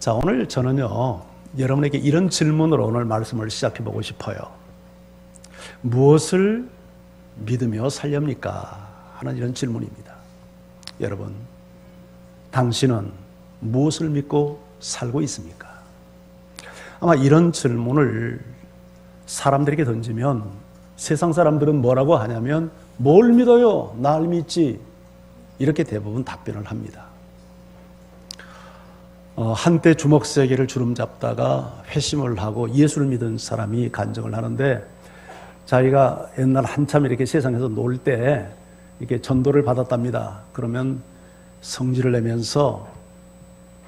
자, 오늘 저는요, 여러분에게 이런 질문으로 오늘 말씀을 시작해 보고 싶어요. 무엇을 믿으며 살렵니까? 하는 이런 질문입니다. 여러분, 당신은 무엇을 믿고 살고 있습니까? 아마 이런 질문을 사람들에게 던지면 세상 사람들은 뭐라고 하냐면, 뭘 믿어요? 날 믿지. 이렇게 대부분 답변을 합니다. 한때 주먹세계를 주름잡다가 회심을 하고 예수를 믿은 사람이 간증을 하는데, 자기가 옛날 한참 이렇게 세상에서 놀 때 이렇게 전도를 받았답니다. 그러면 성질을 내면서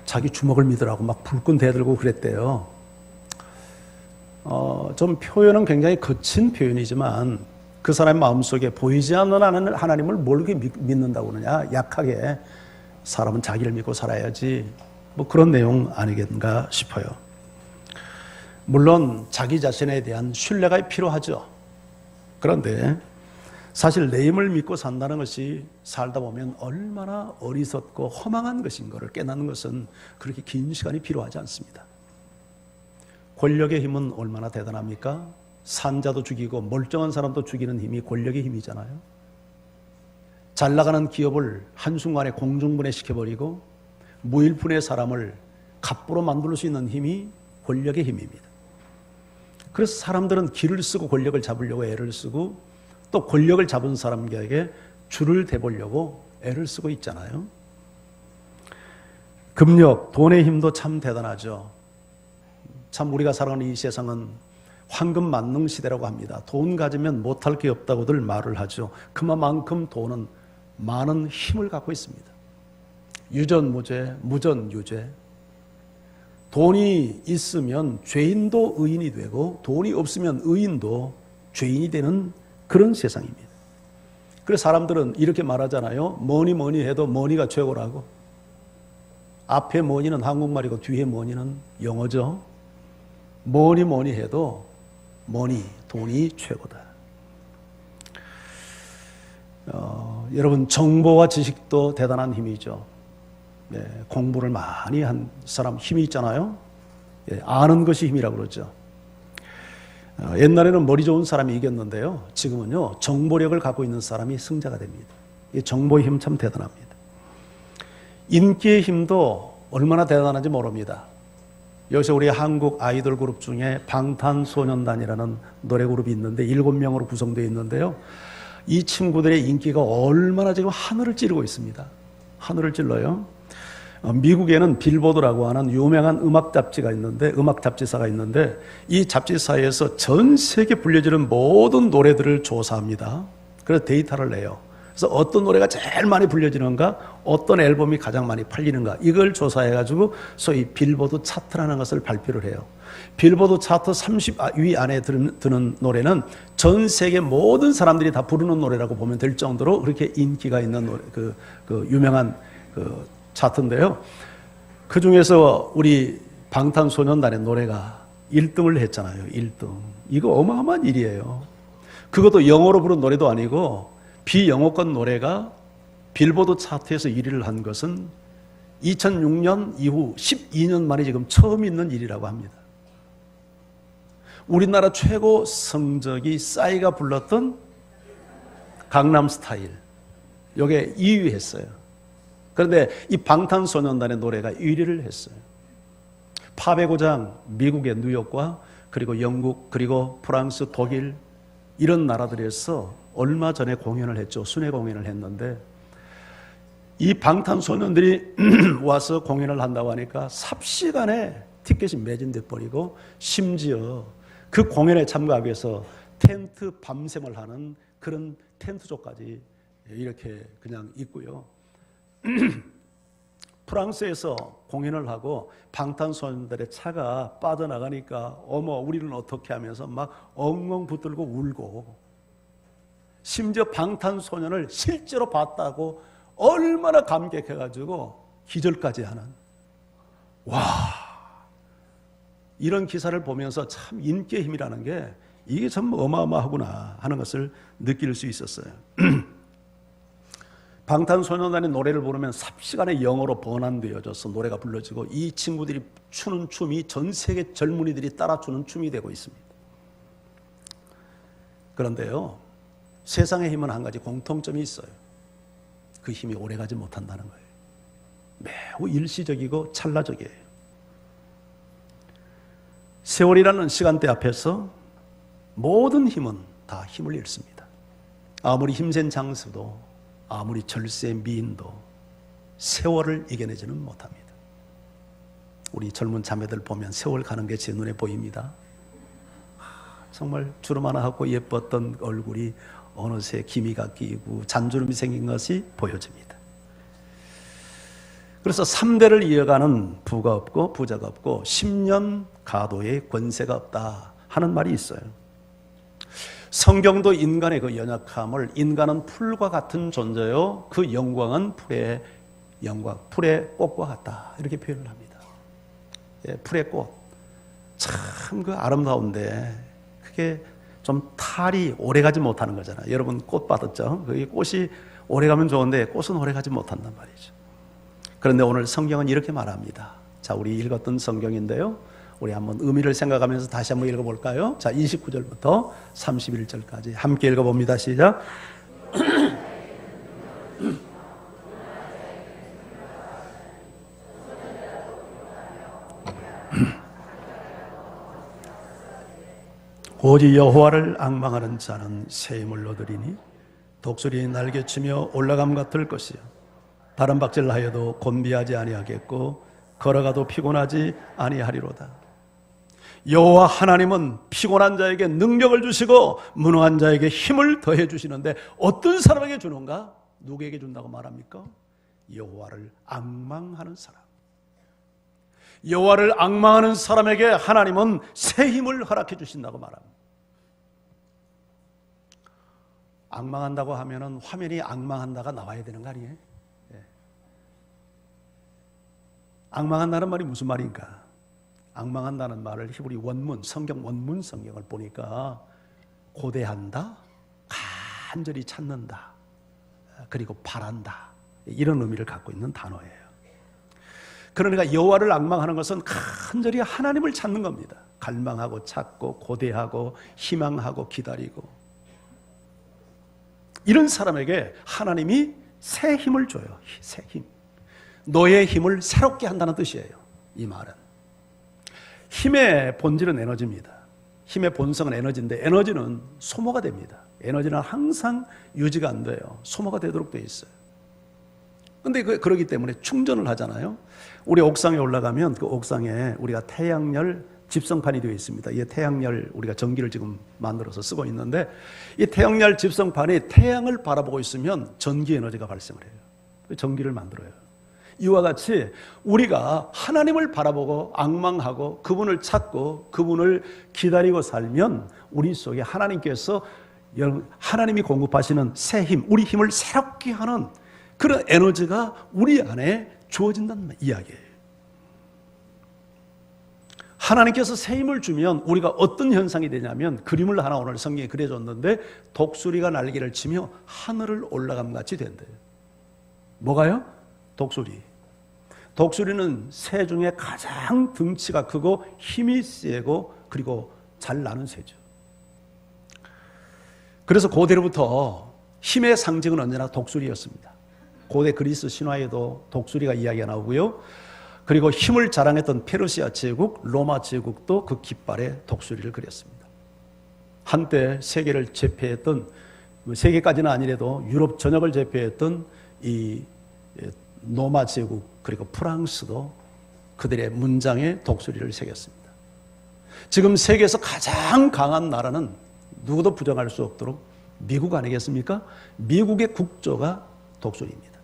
자기 주먹을 믿으라고 막 불끈 대들고 그랬대요. 좀 표현은 굉장히 거친 표현이지만 그 사람의 마음속에 보이지 않는 하나님을 뭘 그렇게 믿는다고 그러냐, 약하게 사람은 자기를 믿고 살아야지, 뭐 그런 내용 아니겠는가 싶어요. 물론 자기 자신에 대한 신뢰가 필요하죠. 그런데 사실 내 힘을 믿고 산다는 것이 살다 보면 얼마나 어리석고 허망한 것인 것을 깨닫는 것은 그렇게 긴 시간이 필요하지 않습니다. 권력의 힘은 얼마나 대단합니까? 산자도 죽이고 멀쩡한 사람도 죽이는 힘이 권력의 힘이잖아요. 잘 나가는 기업을 한순간에 공중분해시켜버리고 무일푼의 사람을 갑부로 만들 수 있는 힘이 권력의 힘입니다. 그래서 사람들은 길을 쓰고 권력을 잡으려고 애를 쓰고, 또 권력을 잡은 사람에게 줄을 대보려고 애를 쓰고 있잖아요. 금력, 돈의 힘도 참 대단하죠. 참 우리가 살아가는 이 세상은 황금 만능 시대라고 합니다. 돈 가지면 못할 게 없다고들 말을 하죠. 그만큼 돈은 많은 힘을 갖고 있습니다. 유전무죄, 무전유죄. 돈이 있으면 죄인도 의인이 되고 돈이 없으면 의인도 죄인이 되는 그런 세상입니다. 그래서 사람들은 이렇게 말하잖아요. 뭐니 해도 머니가 최고라고. 앞에 머니는 한국말이고 뒤에 머니는 영어죠. 뭐니 해도 돈이 최고다. 여러분, 정보와 지식도 대단한 힘이죠. 네, 공부를 많이 한 사람 힘이 있잖아요. 아는 것이 힘이라고 그러죠. 옛날에는 머리 좋은 사람이 이겼는데요, 지금은요, 정보력을 갖고 있는 사람이 승자가 됩니다. 이 정보의 힘 참 대단합니다. 인기의 힘도 얼마나 대단한지 모릅니다. 여기서 우리 한국 아이돌 그룹 중에 방탄소년단이라는 노래 그룹이 있는데 7명으로 구성되어 있는데요, 이 친구들의 인기가 얼마나 지금 하늘을 찌르고 있습니다. 하늘을 찔러요. 미국에는 빌보드라고 하는 유명한 음악 잡지가 있는데, 음악 잡지사가 있는데, 이 잡지사에서 전 세계 불려지는 모든 노래들을 조사합니다. 그래서 데이터를 내요. 그래서 어떤 노래가 제일 많이 불려지는가, 어떤 앨범이 가장 많이 팔리는가, 이걸 조사해가지고 소위 빌보드 차트라는 것을 발표를 해요. 빌보드 차트 30위 안에 드는 노래는 전 세계 모든 사람들이 다 부르는 노래라고 보면 될 정도로 그렇게 인기가 있는 노래, 그 유명한 차트인데요. 그 중에서 우리 방탄소년단의 노래가 1등을 했잖아요. 1등. 이거 어마어마한 일이에요. 그것도 영어로 부른 노래도 아니고 비영어권 노래가 빌보드 차트에서 1위를 한 것은 2006년 이후 12년 만에 지금 처음 있는 일이라고 합니다. 우리나라 최고 성적이 싸이가 불렀던 강남스타일, 이게 2위 했어요. 그런데 이 방탄소년단의 노래가 1위를 했어요. 팝의 고장 미국의 뉴욕과 그리고 영국, 그리고 프랑스, 독일, 이런 나라들에서 얼마 전에 공연을 했죠. 순회 공연을 했는데, 이 방탄소년들이 와서 공연을 한다고 하니까 삽시간에 티켓이 매진돼 버리고, 심지어 그 공연에 참가하기 위해서 텐트 밤샘을 하는 그런 텐트족까지 이렇게 그냥 있고요. 프랑스에서 공연을 하고 방탄소년단의 차가 빠져나가니까 어머 우리는 어떻게 하면서 막 엉엉 붙들고 울고, 심지어 방탄소년을 실제로 봤다고 얼마나 감격해가지고 기절까지 하는, 와, 이런 기사를 보면서 참 인기의 힘이라는 게 이게 참 어마어마하구나 하는 것을 느낄 수 있었어요. 방탄소년단의 노래를 부르면 삽시간에 영어로 번안되어져서 노래가 불러지고 이 친구들이 추는 춤이 전 세계 젊은이들이 따라 추는 춤이 되고 있습니다. 그런데요, 세상의 힘은 한 가지 공통점이 있어요. 그 힘이 오래가지 못한다는 거예요. 매우 일시적이고 찰나적이에요. 세월이라는 시간대 앞에서 모든 힘은 다 힘을 잃습니다. 아무리 힘센 장수도, 아무리 절세의 미인도 세월을 이겨내지는 못합니다. 우리 젊은 자매들 보면 세월 가는 게 제 눈에 보입니다. 정말 주름 하나 하고 예뻤던 얼굴이 어느새 기미가 끼고 잔주름이 생긴 것이 보여집니다. 그래서 3대를 이어가는 부가 없고 부자가 없고 10년 가도의 권세가 없다 하는 말이 있어요. 성경도 인간의 그 연약함을 인간은 풀과 같은 존재요, 그 영광은 풀의 영광, 풀의 꽃과 같다 이렇게 표현을 합니다. 예, 풀의 꽃 참 그 아름다운데 그게 좀 탈이 오래가지 못하는 거잖아요. 여러분 꽃 받았죠? 그 꽃이 오래가면 좋은데 꽃은 오래가지 못한단 말이죠. 그런데 오늘 성경은 이렇게 말합니다. 자, 우리 읽었던 성경인데요, 우리 한번 의미를 생각하면서 다시 한번 읽어볼까요? 자, 29절부터 31절까지 함께 읽어봅니다. 시작. 오직 여호와를 앙망하는 자는 새 힘을 얻으리니 독수리 날개치며 올라감 같을 것이요 다른 박질하여도 곤비하지 아니하겠고 걸어가도 피곤하지 아니하리로다. 여호와 하나님은 피곤한 자에게 능력을 주시고 무능한 자에게 힘을 더해 주시는데 어떤 사람에게 주는가? 누구에게 준다고 말합니까? 여호와를 앙망하는 사람. 여호와를 앙망하는 사람에게 하나님은 새 힘을 허락해 주신다고 말합니다. 앙망한다고 하면은 화면이 앙망한다가 나와야 되는 거 아니에요? 예. 앙망한다는 말이 무슨 말인가? 앙망한다는 말을 히브리 원문, 성경 원문 성경을 보니까 고대한다, 간절히 찾는다, 그리고 바란다 이런 의미를 갖고 있는 단어예요. 그러니까 여호와를 앙망하는 것은 간절히 하나님을 찾는 겁니다. 갈망하고 찾고 고대하고 희망하고 기다리고 이런 사람에게 하나님이 새 힘을 줘요. 새 힘. 너의 힘을 새롭게 한다는 뜻이에요. 이 말은. 힘의 본질은 에너지입니다. 힘의 본성은 에너지인데 에너지는 소모가 됩니다. 에너지는 항상 유지가 안 돼요. 소모가 되도록 되어 있어요. 그런데 그러기 때문에 충전을 하잖아요. 우리 옥상에 올라가면 그 옥상에 우리가 태양열 집성판이 되어 있습니다. 이 태양열 우리가 전기를 지금 만들어서 쓰고 있는데 이 태양열 집성판이 태양을 바라보고 있으면 전기 에너지가 발생을 해요. 전기를 만들어요. 이와 같이 우리가 하나님을 바라보고 앙망하고 그분을 찾고 그분을 기다리고 살면 우리 속에 하나님께서 하나님이 공급하시는 새 힘, 우리 힘을 새롭게 하는 그런 에너지가 우리 안에 주어진다는 이야기예요. 하나님께서 새 힘을 주면 우리가 어떤 현상이 되냐면 그림을 하나 오늘 성경에 그려줬는데 독수리가 날개를 치며 하늘을 올라감 같이 된대요. 뭐가요? 독수리. 독수리는 새 중에 가장 덩치가 크고 힘이 세고 그리고 잘 나는 새죠. 그래서 고대로부터 힘의 상징은 언제나 독수리였습니다. 고대 그리스 신화에도 독수리가 이야기가 나오고요. 그리고 힘을 자랑했던 페르시아 제국, 로마 제국도 그 깃발에 독수리를 그렸습니다. 한때 세계를 제패했던, 세계까지는 아니래도 유럽 전역을 제패했던 이 로마 제국 그리고 프랑스도 그들의 문장에 독수리를 새겼습니다. 지금 세계에서 가장 강한 나라는 누구도 부정할 수 없도록 미국 아니겠습니까? 미국의 국조가 독수리입니다.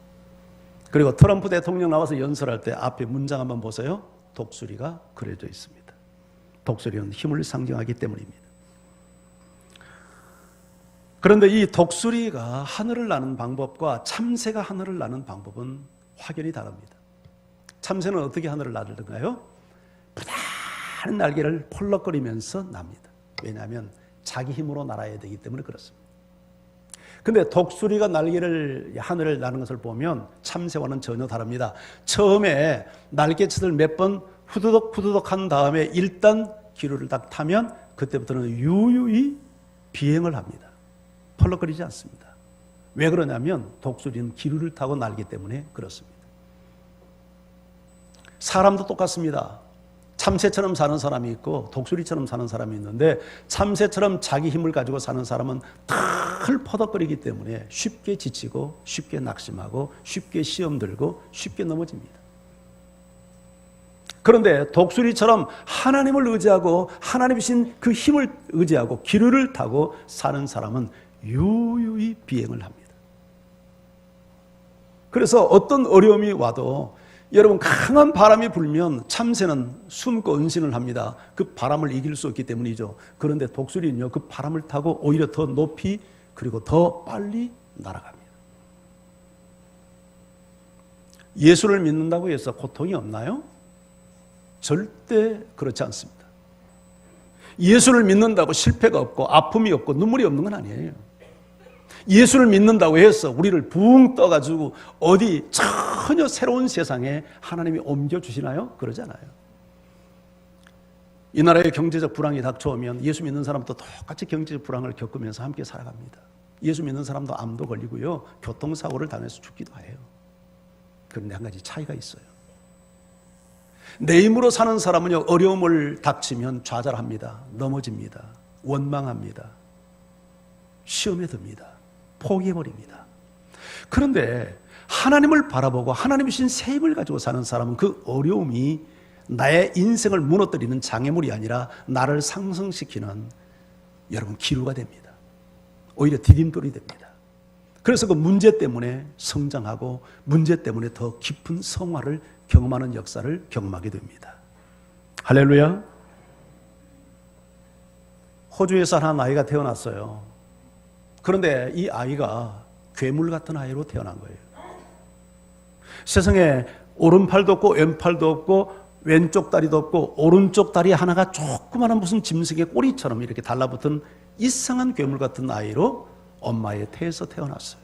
그리고 트럼프 대통령 나와서 연설할 때 앞에 문장 한번 보세요. 독수리가 그려져 있습니다. 독수리는 힘을 상징하기 때문입니다. 그런데 이 독수리가 하늘을 나는 방법과 참새가 하늘을 나는 방법은 확연히 다릅니다. 참새는 어떻게 하늘을 나르던가요? 부단한 날개를 펄럭거리면서 납니다. 왜냐하면 자기 힘으로 날아야 되기 때문에 그렇습니다. 근데 독수리가 날개를 하늘을 나는 것을 보면 참새와는 전혀 다릅니다. 처음에 날개짓을 몇 번 후두덕 후두덕 한 다음에 일단 기류를 딱 타면 그때부터는 유유히 비행을 합니다. 펄럭거리지 않습니다. 왜 그러냐면 독수리는 기류를 타고 날기 때문에 그렇습니다. 사람도 똑같습니다. 참새처럼 사는 사람이 있고 독수리처럼 사는 사람이 있는데 참새처럼 자기 힘을 가지고 사는 사람은 털 퍼덕거리기 때문에 쉽게 지치고 쉽게 낙심하고 쉽게 시험 들고 쉽게 넘어집니다. 그런데 독수리처럼 하나님을 의지하고 하나님이신 그 힘을 의지하고 기류를 타고 사는 사람은 유유히 비행을 합니다. 그래서 어떤 어려움이 와도 여러분 강한 바람이 불면 참새는 숨고 은신을 합니다. 그 바람을 이길 수 없기 때문이죠. 그런데 독수리는요, 그 바람을 타고 오히려 더 높이 그리고 더 빨리 날아갑니다. 예수를 믿는다고 해서 고통이 없나요? 절대 그렇지 않습니다. 예수를 믿는다고 실패가 없고 아픔이 없고 눈물이 없는 건 아니에요. 예수를 믿는다고 해서 우리를 붕 떠가지고 어디 전혀 새로운 세상에 하나님이 옮겨주시나요? 그러지 않아요. 이 나라에 경제적 불황이 닥쳐오면 예수 믿는 사람도 똑같이 경제적 불황을 겪으면서 함께 살아갑니다. 예수 믿는 사람도 암도 걸리고요, 교통사고를 당해서 죽기도 해요. 그런데 한 가지 차이가 있어요. 내 힘으로 사는 사람은요, 어려움을 닥치면 좌절합니다. 넘어집니다. 원망합니다. 시험에 듭니다. 포기해버립니다. 그런데 하나님을 바라보고 하나님이신 새 힘을 가지고 사는 사람은 그 어려움이 나의 인생을 무너뜨리는 장애물이 아니라 나를 상승시키는 여러분 기류가 됩니다. 오히려 디딤돌이 됩니다. 그래서 그 문제 때문에 성장하고 문제 때문에 더 깊은 성화를 경험하는 역사를 경험하게 됩니다. 할렐루야. 호주에서 한 아이가 태어났어요. 그런데 이 아이가 괴물 같은 아이로 태어난 거예요. 세상에 오른팔도 없고 왼팔도 없고 왼쪽 다리도 없고 오른쪽 다리 하나가 조그마한 무슨 짐승의 꼬리처럼 이렇게 달라붙은 이상한 괴물 같은 아이로 엄마의 태에서 태어났어요.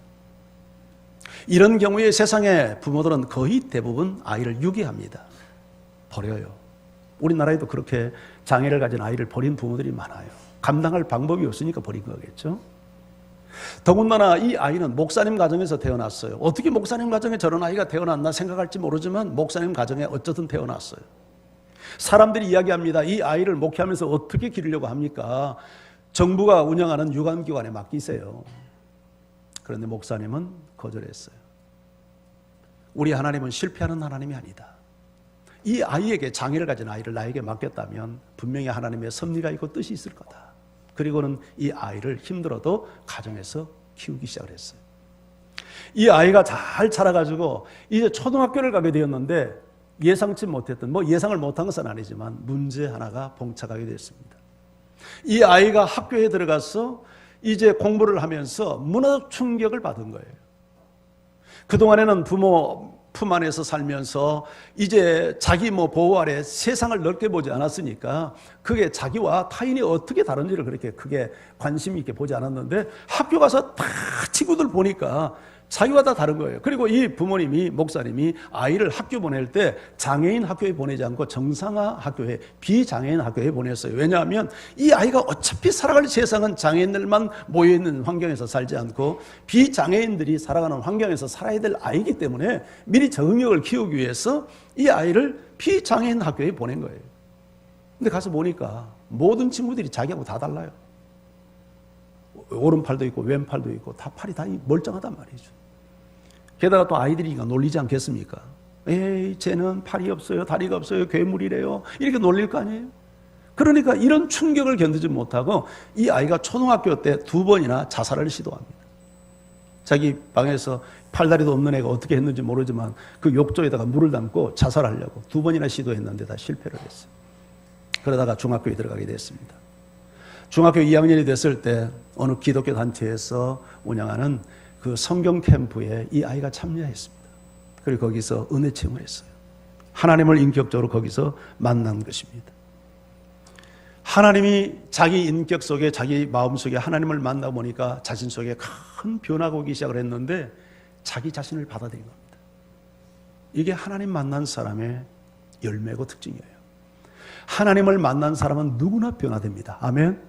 이런 경우에 세상의 부모들은 거의 대부분 아이를 유기합니다. 버려요. 우리나라에도 그렇게 장애를 가진 아이를 버린 부모들이 많아요. 감당할 방법이 없으니까 버린 거겠죠. 더군다나 이 아이는 목사님 가정에서 태어났어요. 어떻게 목사님 가정에 저런 아이가 태어났나 생각할지 모르지만 목사님 가정에 어쨌든 태어났어요. 사람들이 이야기합니다. 이 아이를 목회하면서 어떻게 기르려고 합니까? 정부가 운영하는 유관기관에 맡기세요. 그런데 목사님은 거절했어요. 우리 하나님은 실패하는 하나님이 아니다. 이 아이에게 장애를 가진 아이를 나에게 맡겼다면 분명히 하나님의 섭리가 있고 뜻이 있을 거다. 그리고는 이 아이를 힘들어도 가정에서 키우기 시작을 했어요. 이 아이가 잘 자라가지고 이제 초등학교를 가게 되었는데 예상치 못했던, 예상을 못한 것은 아니지만 문제 하나가 봉착하게 됐습니다. 이 아이가 학교에 들어가서 이제 공부를 하면서 문화적 충격을 받은 거예요. 그동안에는 부모 품 안에서 살면서 이제 자기 보호 아래 세상을 넓게 보지 않았으니까 그게 자기와 타인이 어떻게 다른지를 그렇게 크게 관심 있게 보지 않았는데 학교 가서 다 친구들 보니까 자기와 다 다른 거예요. 그리고 이 부모님이, 목사님이 아이를 학교 보낼 때 장애인 학교에 보내지 않고 정상화 학교에, 비장애인 학교에 보냈어요. 왜냐하면 이 아이가 어차피 살아갈 세상은 장애인들만 모여있는 환경에서 살지 않고 비장애인들이 살아가는 환경에서 살아야 될 아이기 때문에 미리 적응력을 키우기 위해서 이 아이를 비장애인 학교에 보낸 거예요. 근데 가서 보니까 모든 친구들이 자기하고 다 달라요. 오른팔도 있고 왼팔도 있고 다 팔이 다 멀쩡하단 말이죠. 게다가 또 아이들이 놀리지 않겠습니까? 에이, 쟤는 팔이 없어요, 다리가 없어요, 괴물이래요. 이렇게 놀릴 거 아니에요? 그러니까 이런 충격을 견디지 못하고 이 아이가 초등학교 때 2번이나 자살을 시도합니다. 자기 방에서 팔다리도 없는 애가 어떻게 했는지 모르지만 그 욕조에다가 물을 담고 자살하려고 2번이나 시도했는데 다 실패를 했어요. 그러다가 중학교에 들어가게 됐습니다. 중학교 2학년이 됐을 때 어느 기독교 단체에서 운영하는 그 성경 캠프에 이 아이가 참여했습니다. 그리고 거기서 은혜 체험을 했어요. 하나님을 인격적으로 거기서 만난 것입니다. 하나님이 자기 인격 속에, 자기 마음 속에 하나님을 만나고 보니까 자신 속에 큰 변화가 오기 시작을 했는데 자기 자신을 받아들인 겁니다. 이게 하나님 만난 사람의 열매고 특징이에요. 하나님을 만난 사람은 누구나 변화됩니다. 아멘.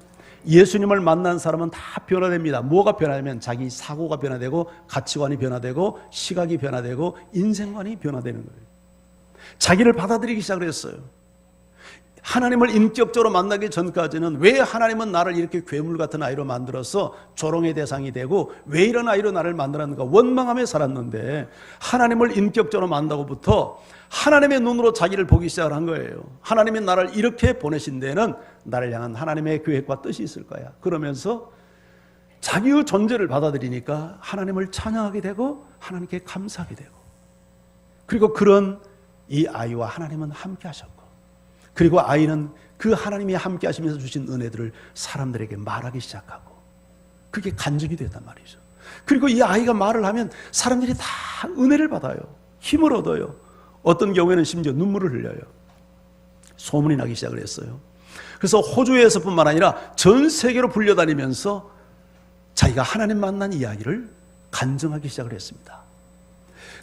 예수님을 만난 사람은 다 변화됩니다. 뭐가 변화되면 자기 사고가 변화되고 가치관이 변화되고 시각이 변화되고 인생관이 변화되는 거예요. 자기를 받아들이기 시작을 했어요. 하나님을 인격적으로 만나기 전까지는 왜 하나님은 나를 이렇게 괴물 같은 아이로 만들어서 조롱의 대상이 되고 왜 이런 아이로 나를 만들었는가 원망하며 살았는데, 하나님을 인격적으로 만나고부터 하나님의 눈으로 자기를 보기 시작을 한 거예요. 하나님이 나를 이렇게 보내신 데는 나를 향한 하나님의 계획과 뜻이 있을 거야. 그러면서 자기의 존재를 받아들이니까 하나님을 찬양하게 되고 하나님께 감사하게 되고, 그리고 그런 이 아이와 하나님은 함께 하셨고, 그리고 아이는 그 하나님이 함께 하시면서 주신 은혜들을 사람들에게 말하기 시작하고, 그게 간증이 됐단 말이죠. 그리고 이 아이가 말을 하면 사람들이 다 은혜를 받아요. 힘을 얻어요. 어떤 경우에는 심지어 눈물을 흘려요. 소문이 나기 시작을 했어요. 그래서 호주에서뿐만 아니라 전 세계로 불려다니면서 자기가 하나님 만난 이야기를 간증하기 시작을 했습니다.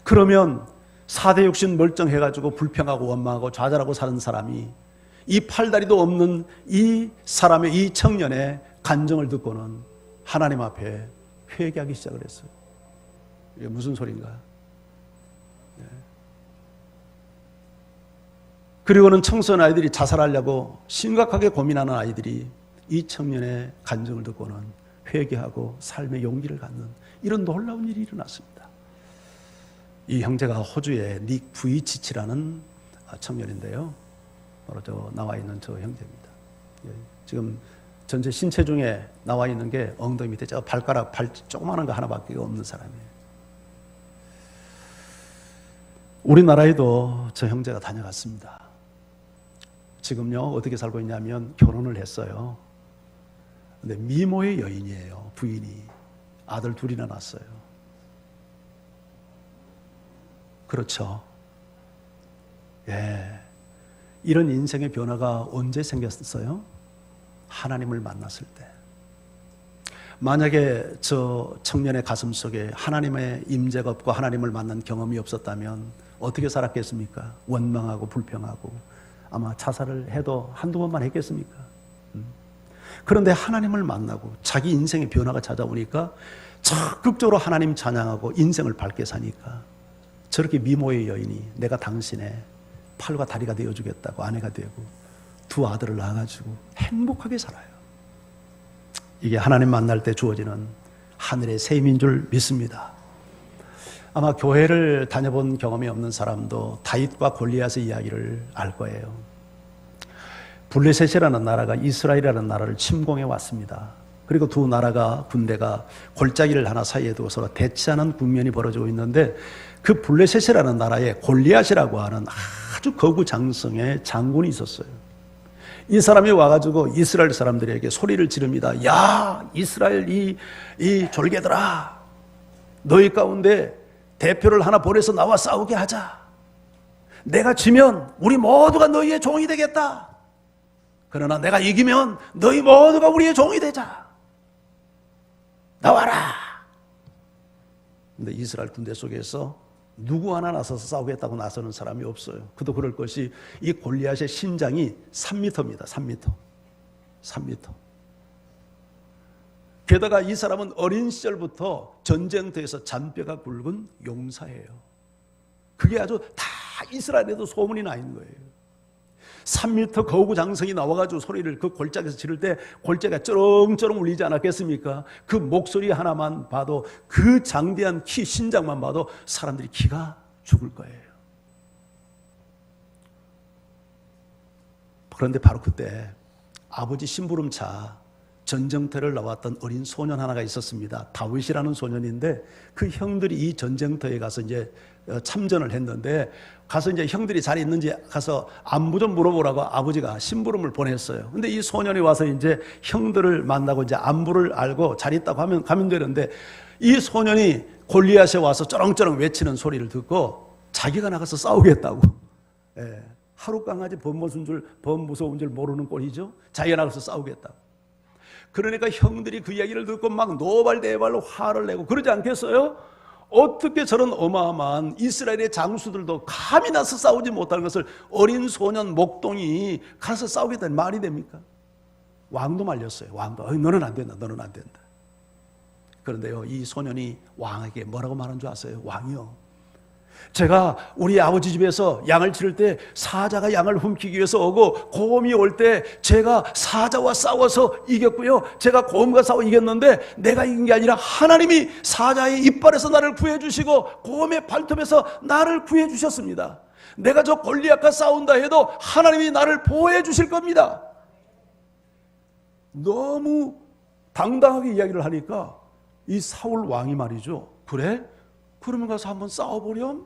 그러면 4대 육신 멀쩡해가지고 불평하고 원망하고 좌절하고 사는 사람이 이 팔다리도 없는 이 사람의, 이 청년의 간증을 듣고는 하나님 앞에 회개하기 시작을 했어요. 이게 무슨 소린가? 그리고는 청소년 아이들이 자살하려고 심각하게 고민하는 아이들이 이 청년의 간증을 듣고는 회개하고 삶의 용기를 갖는 이런 놀라운 일이 일어났습니다. 이 형제가 호주의 닉 부이치치라는 청년인데요. 바로 저 나와 있는 저 형제입니다. 지금 전체 신체 중에 나와 있는 게 엉덩이 밑에 저 발가락, 조그마한 거 하나밖에 없는 사람이에요. 우리나라에도 저 형제가 다녀갔습니다. 지금요 어떻게 살고 있냐면 결혼을 했어요. 근데 미모의 여인이에요. 부인이 아들 둘이나 낳았어요. 그렇죠. 예, 이런 인생의 변화가 언제 생겼어요? 하나님을 만났을 때. 만약에 저 청년의 가슴 속에 하나님의 임재가 없고 하나님을 만난 경험이 없었다면 어떻게 살았겠습니까? 원망하고 불평하고 아마 자살을 해도 한두 번만 했겠습니까? 그런데 하나님을 만나고 자기 인생의 변화가 찾아오니까 적극적으로 하나님 찬양하고 인생을 밝게 사니까 저렇게 미모의 여인이 내가 당신의 팔과 다리가 되어주겠다고 아내가 되고 두 아들을 낳아가지고 행복하게 살아요. 이게 하나님 만날 때 주어지는 하늘의 셈인 줄 믿습니다. 아마 교회를 다녀본 경험이 없는 사람도 다윗과 골리앗의 이야기를 알 거예요. 블레셋이라는 나라가 이스라엘이라는 나라를 침공해 왔습니다. 그리고 두 나라가 군대가 골짜기를 하나 사이에 두고서 대치하는 국면이 벌어지고 있는데, 그 블레셋이라는 나라에 골리앗이라고 하는 아주 거구장성의 장군이 있었어요. 이 사람이 와가지고 이스라엘 사람들에게 소리를 지릅니다. 야, 이스라엘 이 졸개들아, 너희 가운데 대표를 하나 보내서 나와 싸우게 하자. 내가 지면 우리 모두가 너희의 종이 되겠다. 그러나 내가 이기면 너희 모두가 우리의 종이 되자. 나와라. 근데 이스라엘 군대 속에서 누구 하나 나서서 싸우겠다고 나서는 사람이 없어요. 그도 그럴 것이 이 골리앗의 신장이 3m입니다. 3m. 게다가 이 사람은 어린 시절부터 전쟁터에서 잔뼈가 굵은 용사예요. 그게 아주 다 이스라엘에도 소문이 나 있는 거예요. 3m 거구장성이 나와가지고 소리를 그 골짜기에서 지를 때 골짜기가 쩌렁쩌렁 울리지 않았겠습니까? 그 목소리 하나만 봐도, 그 장대한 키, 신장만 봐도 사람들이 기가 죽을 거예요. 그런데 바로 그때 아버지 심부름차 전쟁터를 나왔던 어린 소년 하나가 있었습니다. 다윗이라는 소년인데 그 형들이 이 전쟁터에 가서 이제 참전을 했는데, 가서 이제 형들이 잘 있는지 가서 안부 좀 물어보라고 아버지가 심부름을 보냈어요. 근데 이 소년이 와서 이제 형들을 만나고 이제 안부를 알고 잘 있다고 가면 되는데, 이 소년이 골리앗에 와서 쩌렁쩌렁 외치는 소리를 듣고 자기가 나가서 싸우겠다고 하루 강아지 범 무서운 줄 모르는 꼴이죠. 자기가 나가서 싸우겠다. 그러니까 형들이 그 이야기를 듣고 막 노발대발로 화를 내고 그러지 않겠어요? 어떻게 저런 어마어마한 이스라엘의 장수들도 감히 나서 싸우지 못하는 것을 어린 소년 목동이 가서 싸우겠다는 말이 됩니까? 왕도 말렸어요. 왕도 너는 안 된다. 너는 안 된다. 그런데요, 이 소년이 왕에게 뭐라고 말한 줄 아세요? 왕이요, 제가 우리 아버지 집에서 양을 치를 때 사자가 양을 훔치기 위해서 오고 곰이 올 때 제가 사자와 싸워서 이겼고요, 제가 곰과 싸워 이겼는데 내가 이긴 게 아니라 하나님이 사자의 이빨에서 나를 구해주시고 곰의 발톱에서 나를 구해주셨습니다. 내가 저 골리앗과 싸운다 해도 하나님이 나를 보호해 주실 겁니다. 너무 당당하게 이야기를 하니까 이 사울 왕이 말이죠, 그래? 그러면 가서 한번 싸워보렴?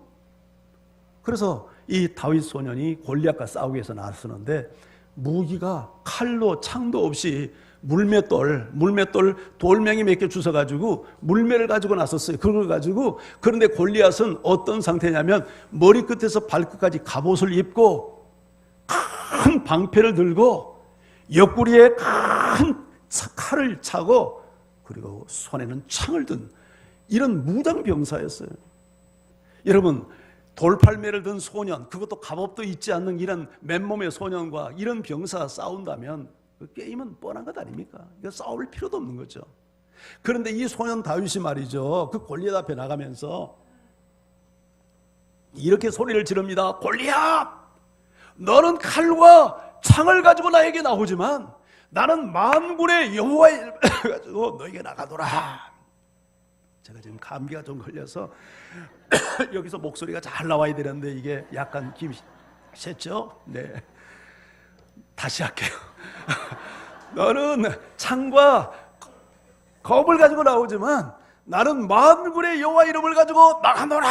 그래서 이 다윗 소년이 골리앗과 싸우기 위해서 나서는데 무기가 칼로 창도 없이 물맷돌 돌멩이 몇 개 주워가지고 물매를 가지고 나섰어요. 그걸 가지고. 그런데 골리앗은 어떤 상태냐면 머리끝에서 발끝까지 갑옷을 입고 큰 방패를 들고 옆구리에 큰 칼을 차고 그리고 손에는 창을 든 이런 무장병사였어요. 여러분, 돌팔매를 든 소년, 그것도 갑옷도 있지 않는 이런 맨몸의 소년과 이런 병사가 싸운다면 그 게임은 뻔한 것 아닙니까? 이거 싸울 필요도 없는 거죠. 그런데 이 소년 다윗이 말이죠, 그 골리앗 앞에 나가면서 이렇게 소리를 지릅니다. 골리앗! 너는 칼과 창을 가지고 나에게 나오지만 나는 만군의 여호와의 가지고 너에게 나가노라. 제가 지금 감기가 좀 걸려서 여기서 목소리가 잘 나와야 되는데 이게 약간 김이 샜죠? 네, 다시 할게요. 너는 창과 겁을 가지고 나오지만 나는 만군의 여호와 이름을 가지고 나가노라.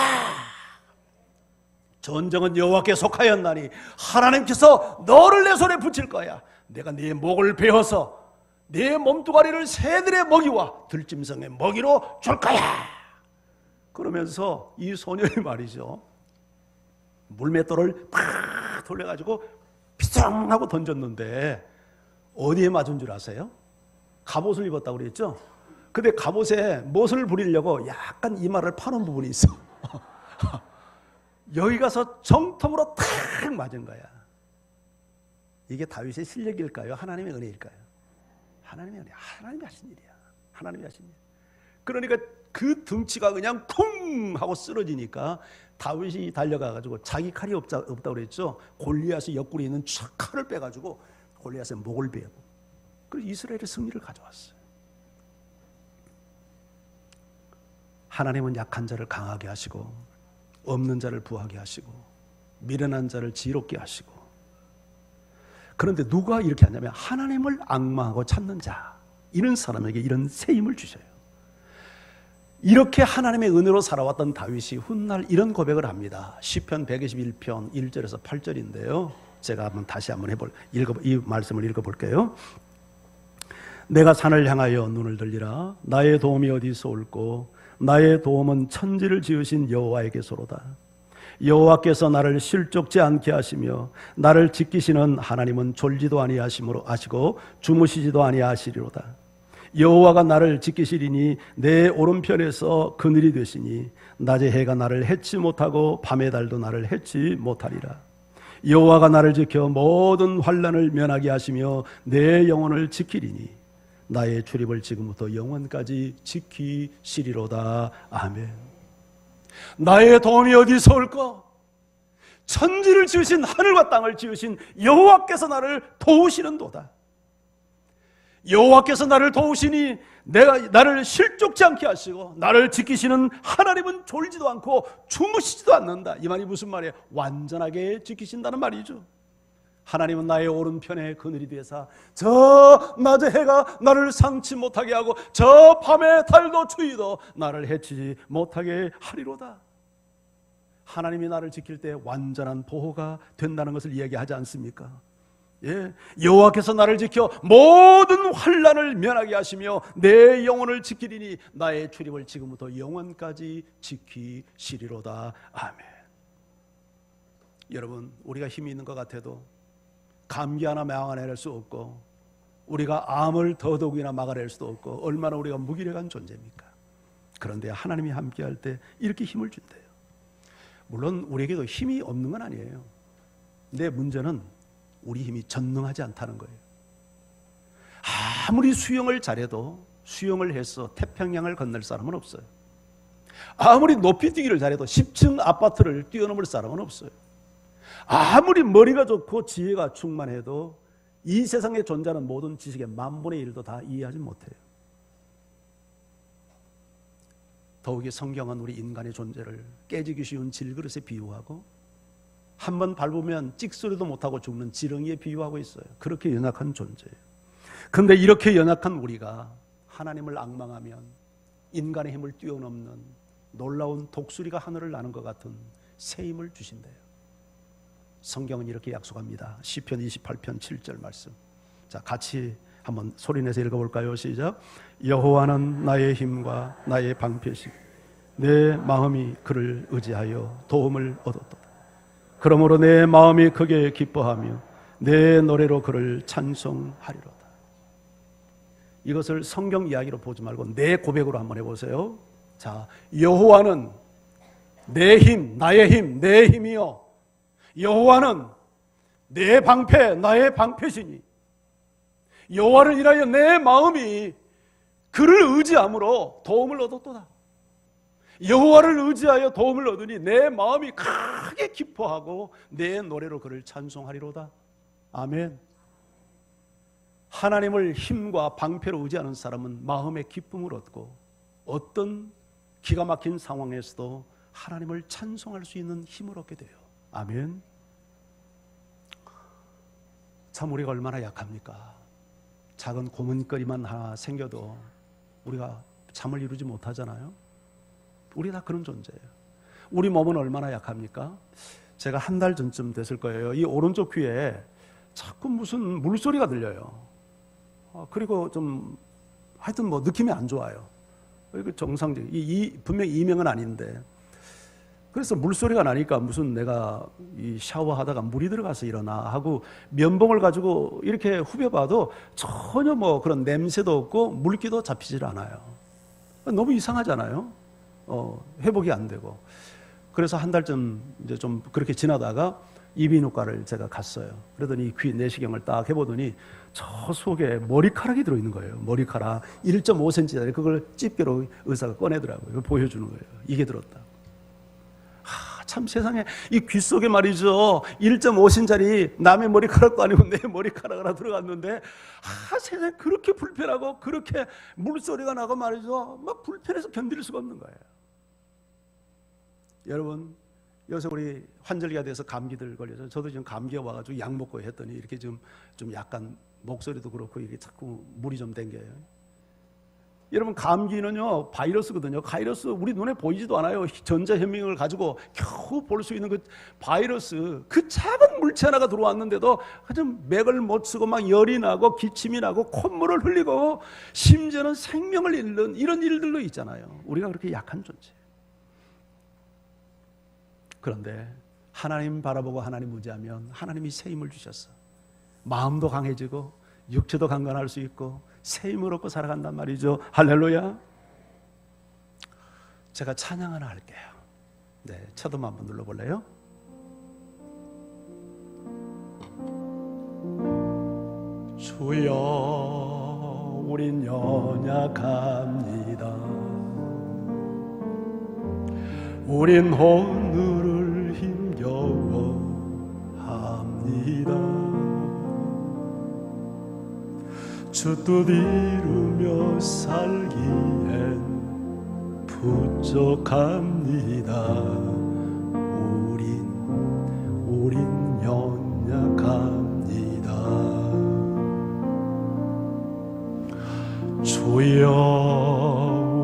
전쟁은 여호와께 속하였나니 하나님께서 너를 내 손에 붙일 거야. 내가 네 목을 베어서 네 몸뚱아리를 새들의 먹이와 들짐승의 먹이로 줄 거야. 그러면서 이 소년이 말이죠, 물맷돌을 팍 돌려가지고 피성 하고 던졌는데 어디에 맞은 줄 아세요? 갑옷을 입었다고 그랬죠? 근데 갑옷에 못을 부리려고 약간 이마를 파는 부분이 있어. 여기 가서 정통으로 탁 맞은 거야. 이게 다윗의 실력일까요? 하나님의 은혜일까요? 하나님의 은혜, 하나님이 하신 일이야. 하나님이 하신 일. 그러니까 그 등치가 그냥 쿵 하고 쓰러지니까 다윗이 달려가가지고 자기 칼이 없다고 그랬죠. 골리앗의 옆구리에 있는 칼을 빼가지고 골리앗의 목을 베고 그래서 이스라엘의 승리를 가져왔어요. 하나님은 약한 자를 강하게 하시고 없는 자를 부하게 하시고 미련한 자를 지혜롭게 하시고, 그런데 누가 이렇게 하냐면 하나님을 앙망하고 찾는 자, 이런 사람에게 이런 새 힘을 주셔요. 이렇게 하나님의 은혜로 살아왔던 다윗이 훗날 이런 고백을 합니다. 시편 121편 1절에서 8절인데요 제가 다시 한번 이 말씀을 읽어볼게요. 내가 산을 향하여 눈을 들리라. 나의 도움이 어디서 올꼬? 나의 도움은 천지를 지으신 여호와에게서로다. 여호와께서 나를 실족지 않게 하시며 나를 지키시는 하나님은 졸지도 아니하시고 주무시지도 아니하시리로다. 여호와가 나를 지키시리니 내 오른편에서 그늘이 되시니 낮의 해가 나를 해치 못하고 밤의 달도 나를 해치 못하리라. 여호와가 나를 지켜 모든 환난을 면하게 하시며 내 영혼을 지키리니 나의 출입을 지금부터 영원까지 지키시리로다. 아멘. 나의 도움이 어디서 올까? 천지를 지으신, 하늘과 땅을 지으신 여호와께서 나를 도우시는도다. 여호와께서 나를 도우시니 나를 실족지 않게 하시고 나를 지키시는 하나님은 졸지도 않고 주무시지도 않는다. 이 말이 무슨 말이에요? 완전하게 지키신다는 말이죠. 하나님은 나의 오른편에 그늘이 되사 저 낮의 해가 나를 상치 못하게 하고 저 밤의 달도 추위도 나를 해치지 못하게 하리로다. 하나님이 나를 지킬 때 완전한 보호가 된다는 것을 이야기하지 않습니까? 예, 여호와께서 나를 지켜 모든 환난을 면하게 하시며 내 영혼을 지키리니 나의 출입을 지금부터 영원까지 지키시리로다. 아멘. 여러분, 우리가 힘이 있는 것 같아도 감기 하나 막아낼 수 없고, 우리가 암을 더더욱이나 막아낼 수도 없고, 얼마나 우리가 무기력한 존재입니까? 그런데 하나님이 함께할 때 이렇게 힘을 준대요. 물론 우리에게도 힘이 없는 건 아니에요. 근데 문제는 우리 힘이 전능하지 않다는 거예요. 아무리 수영을 잘해도 수영을 해서 태평양을 건널 사람은 없어요. 아무리 높이 뛰기를 잘해도 10층 아파트를 뛰어넘을 사람은 없어요. 아무리 머리가 좋고 지혜가 충만해도 이 세상에 존재하는 모든 지식의 10,000분의 1도 다 이해하지 못해요. 더욱이 성경은 우리 인간의 존재를 깨지기 쉬운 질그릇에 비유하고, 한번 밟으면 찍소리도 못하고 죽는 지렁이에 비유하고 있어요. 그렇게 연약한 존재예요. 그런데 이렇게 연약한 우리가 하나님을 앙망하면 인간의 힘을 뛰어넘는 놀라운 독수리가 하늘을 나는 것 같은 새 힘을 주신대요. 성경은 이렇게 약속합니다. 시편 28편 7절 말씀. 자, 같이 한번 소리내서 읽어볼까요? 시작. 여호와는 나의 힘과 나의 방패시, 내 마음이 그를 의지하여 도움을 얻었도다. 그러므로 내 마음이 크게 기뻐하며 내 노래로 그를 찬송하리로다. 이것을 성경 이야기로 보지 말고 내 고백으로 한번 해보세요. 자, 여호와는 내 힘, 나의 힘, 내 힘이요, 여호와는 내 방패, 나의 방패시니 여호와를 인하여 내 마음이 그를 의지함으로 도움을 얻었도다. 여호와를 의지하여 도움을 얻으니 내 마음이 크게 기뻐하고 내 노래로 그를 찬송하리로다. 아멘. 하나님을 힘과 방패로 의지하는 사람은 마음의 기쁨을 얻고 어떤 기가 막힌 상황에서도 하나님을 찬송할 수 있는 힘을 얻게 돼요. 아멘. 참 우리가 얼마나 약합니까? 작은 고문거리만 하나 생겨도 우리가 잠을 이루지 못하잖아요. 우리 다 그런 존재예요. 우리 몸은 얼마나 약합니까? 제가 한 달 전쯤 됐을 거예요. 이 오른쪽 귀에 자꾸 무슨 물소리가 들려요. 그리고 좀 하여튼 뭐 느낌이 안 좋아요. 이거 정상적, 분명히 이명은 아닌데. 그래서 물소리가 나니까 무슨 내가 이 샤워하다가 물이 들어가서 일어나 하고 면봉을 가지고 이렇게 후벼봐도 전혀 뭐 그런 냄새도 없고 물기도 잡히질 않아요. 너무 이상하잖아요. 회복이 안 되고. 그래서 한 달쯤 이제 좀 그렇게 지나다가 이비인후과를 제가 갔어요. 그러더니 귀 내시경을 딱 해보더니 저 속에 머리카락이 들어있는 거예요. 머리카락 1.5cm짜리 그걸 집게로 의사가 꺼내더라고요. 보여주는 거예요. 이게 들었다. 참 세상에 이 귀 속에 말이죠, 1.5cm짜리 남의 머리카락도 아니고 내 머리카락 하나 들어갔는데 세상에 그렇게 불편하고 그렇게 물소리가 나고 말이죠, 막 불편해서 견딜 수가 없는 거예요. 여러분, 요새 우리 환절기가 돼서 감기들 걸려서 저도 지금 감기가 와가지고 약 먹고 했더니 이렇게 좀 약간 목소리도 그렇고 이게 자꾸 물이 좀 땡겨요. 여러분, 감기는요 바이러스거든요. 바이러스 우리 눈에 보이지도 않아요. 전자현미경을 가지고 겨우 볼 수 있는 그 바이러스, 그 작은 물체 하나가 들어왔는데도 하여튼 맥을 못 쓰고 막 열이 나고 기침이 나고 콧물을 흘리고 심지어는 생명을 잃는 이런 일들도 있잖아요. 우리가 그렇게 약한 존재. 그런데 하나님 바라보고 하나님 의지하면 하나님이 새 힘을 주셨어. 마음도 강해지고 육체도 강건할 수 있고 새 힘을 얻고 살아간단 말이죠. 할렐루야. 제가 찬양 하나 할게요. 네, 차도음 한번 눌러볼래요? 주여, 우린 연약합니다. 우린 오늘을 힘겨워합니다. 주 뜻 이루며 살기엔 부족합니다. 우린 연약합니다. 주여,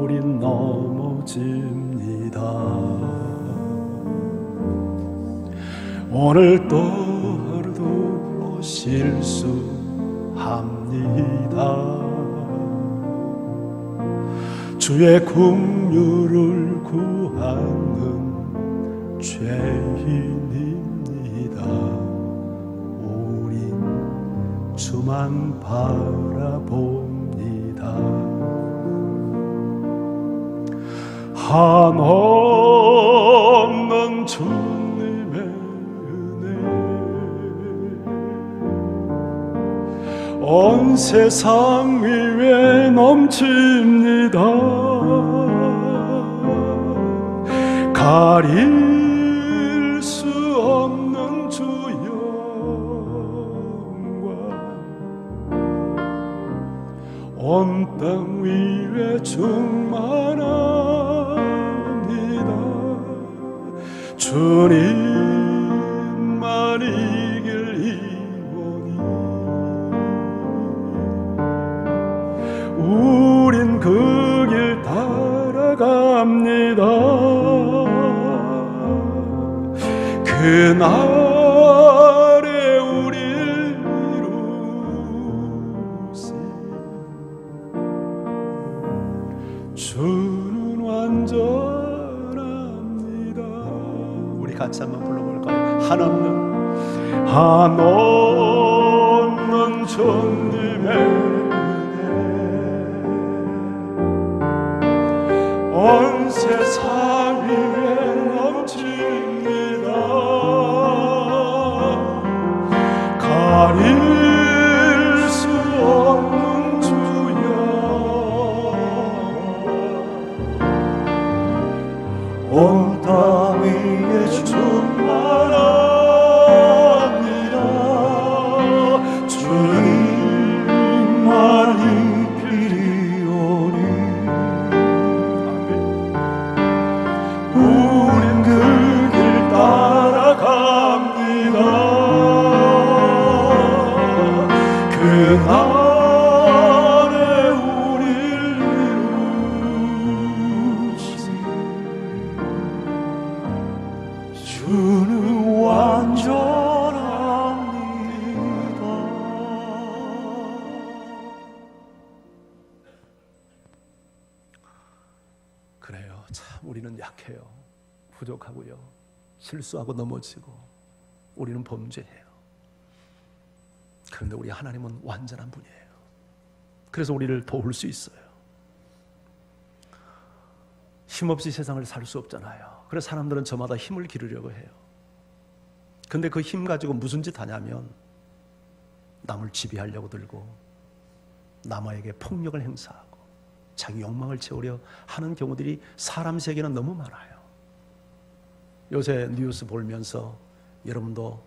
우린 넘어집니다. 오늘도 하루도 실수합니다. 주의 긍휼을 구하는 죄인입니다. 우린 주만 바라봅니다. 한없는 주님의 은혜 온 세상 위에 넘칩니다. 가릴 수 없는 주 영광 온 땅 위에 충만합니다. 주님만 이길 이원이 우린 그 길 따라갑니다. 그날에 우릴 이루시 주는 완전합니다. 우리 같이 한번 불러볼까요? 한없는 주님의 온 세상 위에 넘칩니다. 가릴 수 없는 주 영광 온 땅 위에 충만합니다. 주님만 이기리오니 우린 그 길 따라갑니다. 그날에 우릴 이루시 주는 완전합니다. 그래요. 참 우리는 약해요. 부족하고요. 실수하고 넘어지고 우리는 범죄해요. 그런데 우리 하나님은 완전한 분이에요. 그래서 우리를 도울 수 있어요. 힘없이 세상을 살 수 없잖아요. 그래서 사람들은 저마다 힘을 기르려고 해요. 근데 그 힘 가지고 무슨 짓 하냐면 남을 지배하려고 들고 남에게 폭력을 행사하고 자기 욕망을 채우려 하는 경우들이 사람 세계는 너무 많아요. 요새 뉴스 보면서 여러분도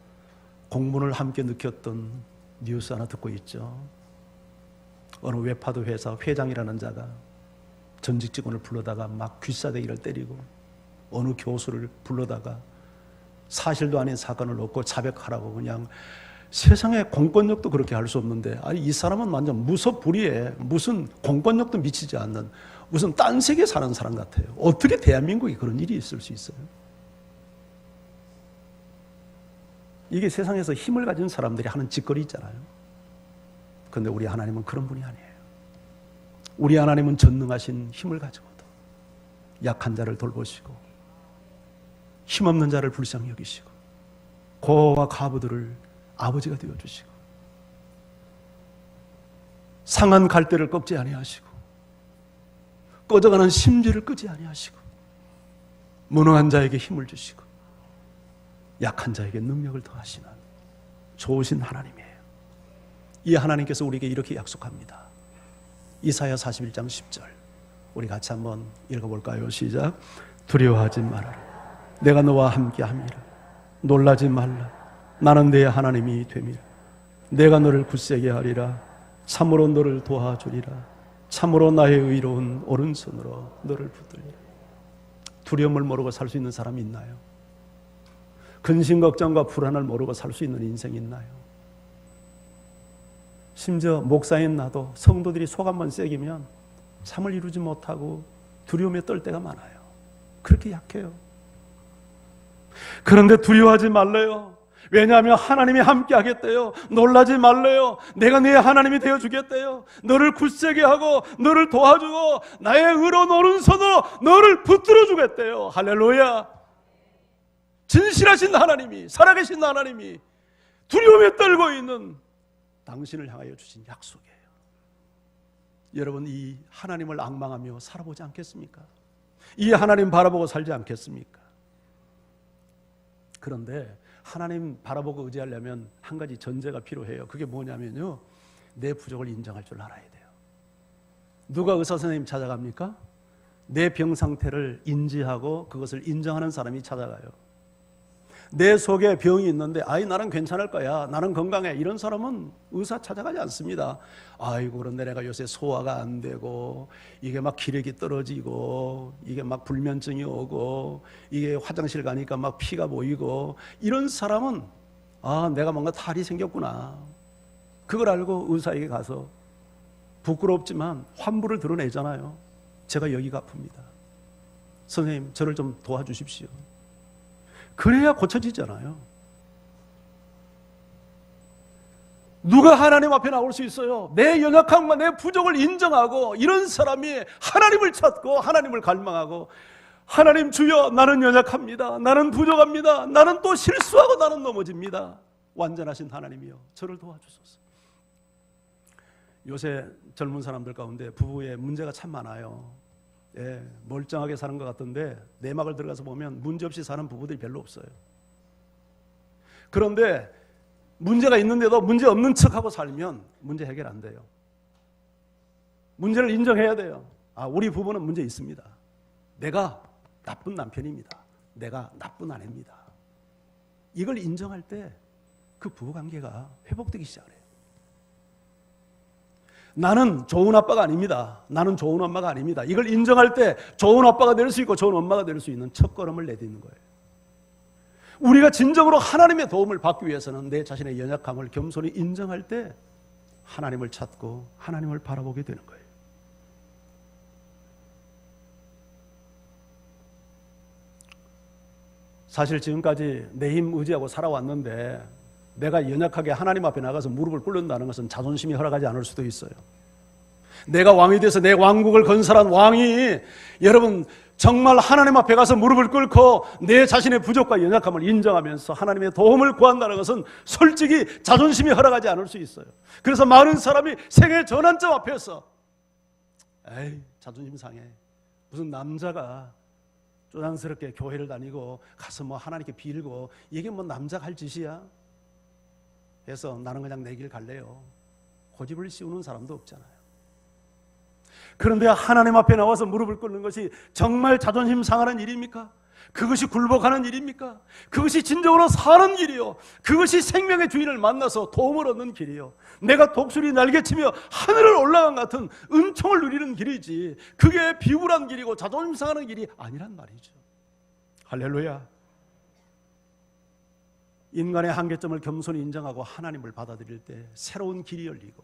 공분을 함께 느꼈던 뉴스 하나 듣고 있죠. 어느 웹하드 회사 회장이라는 자가 전직 직원을 불러다가 막 귀싸대기를 때리고 어느 교수를 불러다가 사실도 아닌 사건을 넣고 자백하라고 그냥 세상에 공권력도 그렇게 할 수 없는데 아니 이 사람은 완전 무소불위에 무슨 공권력도 미치지 않는 무슨 딴 세계에 사는 사람 같아요. 어떻게 대한민국에 그런 일이 있을 수 있어요? 이게 세상에서 힘을 가진 사람들이 하는 짓거리 있잖아요. 그런데 우리 하나님은 그런 분이 아니에요. 우리 하나님은 전능하신 힘을 가지고도 약한 자를 돌보시고 힘없는 자를 불쌍히 여기시고 고아와 과부들을 아버지가 되어주시고 상한 갈대를 꺾지 아니하시고 꺼져가는 심지를 끄지 아니하시고 무능한 자에게 힘을 주시고 약한 자에게 능력을 더하시는 좋으신 하나님이에요. 이 하나님께서 우리에게 이렇게 약속합니다. 이사야 41장 10절 우리 같이 한번 읽어볼까요? 시작. 두려워하지 말아라. 내가 너와 함께 함이라. 놀라지 말라. 나는 내 하나님이 됨이라. 내가 너를 굳세게 하리라. 참으로 너를 도와주리라. 참으로 나의 의로운 오른손으로 너를 붙들리라. 두려움을 모르고 살 수 있는 사람이 있나요? 근심 걱정과 불안을 모르고 살 수 있는 인생이 있나요? 심지어 목사인 나도 성도들이 속 한번 새기면 잠을 이루지 못하고 두려움에 떨 때가 많아요. 그렇게 약해요. 그런데 두려워하지 말래요. 왜냐하면 하나님이 함께 하겠대요. 놀라지 말래요. 내가 네 하나님이 되어주겠대요. 너를 굳세게 하고 너를 도와주고 나의 의로운 오른손으로 너를 붙들어 주겠대요. 할렐루야. 진실하신 하나님이, 살아계신 하나님이 두려움에 떨고 있는 당신을 향하여 주신 약속이에요. 여러분, 이 하나님을 앙망하며 살아보지 않겠습니까? 이 하나님 바라보고 살지 않겠습니까? 그런데 하나님 바라보고 의지하려면 한 가지 전제가 필요해요. 그게 뭐냐면요, 내 부족을 인정할 줄 알아야 돼요. 누가 의사 선생님 찾아갑니까? 내 병 상태를 인지하고 그것을 인정하는 사람이 찾아가요. 내 속에 병이 있는데 나는 괜찮을 거야, 나는 건강해, 이런 사람은 의사 찾아가지 않습니다. 아이고, 그런데 내가 요새 소화가 안 되고 이게 막 기력이 떨어지고 이게 막 불면증이 오고 이게 화장실 가니까 막 피가 보이고, 이런 사람은 내가 뭔가 탈이 생겼구나, 그걸 알고 의사에게 가서 부끄럽지만 환부를 드러내잖아요. 제가 여기가 아픕니다, 선생님 저를 좀 도와주십시오. 그래야 고쳐지잖아요. 누가 하나님 앞에 나올 수 있어요? 내 연약함과 내 부족을 인정하고, 이런 사람이 하나님을 찾고 하나님을 갈망하고, 하나님 주여, 나는 연약합니다, 나는 부족합니다, 나는 또 실수하고 나는 넘어집니다, 완전하신 하나님이여 저를 도와주소서. 요새 젊은 사람들 가운데 부부에 문제가 참 많아요. 멀쩡하게 사는 것 같던데 내막을 들어가서 보면 문제없이 사는 부부들이 별로 없어요. 그런데 문제가 있는데도 문제 없는 척하고 살면 문제 해결 안 돼요. 문제를 인정해야 돼요. 우리 부부는 문제 있습니다, 내가 나쁜 남편입니다, 내가 나쁜 아내입니다. 이걸 인정할 때 그 부부관계가 회복되기 시작해요. 나는 좋은 아빠가 아닙니다, 나는 좋은 엄마가 아닙니다. 이걸 인정할 때 좋은 아빠가 될 수 있고 좋은 엄마가 될 수 있는 첫걸음을 내딛는 거예요. 우리가 진정으로 하나님의 도움을 받기 위해서는 내 자신의 연약함을 겸손히 인정할 때 하나님을 찾고 하나님을 바라보게 되는 거예요. 사실 지금까지 내 힘 의지하고 살아왔는데 내가 연약하게 하나님 앞에 나가서 무릎을 꿇는다는 것은 자존심이 허락하지 않을 수도 있어요. 내가 왕이 돼서 내 왕국을 건설한 왕이, 여러분 정말 하나님 앞에 가서 무릎을 꿇고 내 자신의 부족과 연약함을 인정하면서 하나님의 도움을 구한다는 것은 솔직히 자존심이 허락하지 않을 수 있어요. 그래서 많은 사람이 세계 전환점 앞에서 자존심 상해, 무슨 남자가 쪼잔스럽게 교회를 다니고 가서 뭐 하나님께 빌고 이게 뭐 남자가 할 짓이야 해서 나는 그냥 내 길 갈래요, 고집을 씌우는 사람도 없잖아요. 그런데 하나님 앞에 나와서 무릎을 꿇는 것이 정말 자존심 상하는 일입니까? 그것이 굴복하는 일입니까? 그것이 진정으로 사는 길이요, 그것이 생명의 주인을 만나서 도움을 얻는 길이요, 내가 독수리 날개치며 하늘을 올라간 같은 은총을 누리는 길이지, 그게 비굴한 길이고 자존심 상하는 길이 아니란 말이죠. 할렐루야. 인간의 한계점을 겸손히 인정하고 하나님을 받아들일 때 새로운 길이 열리고,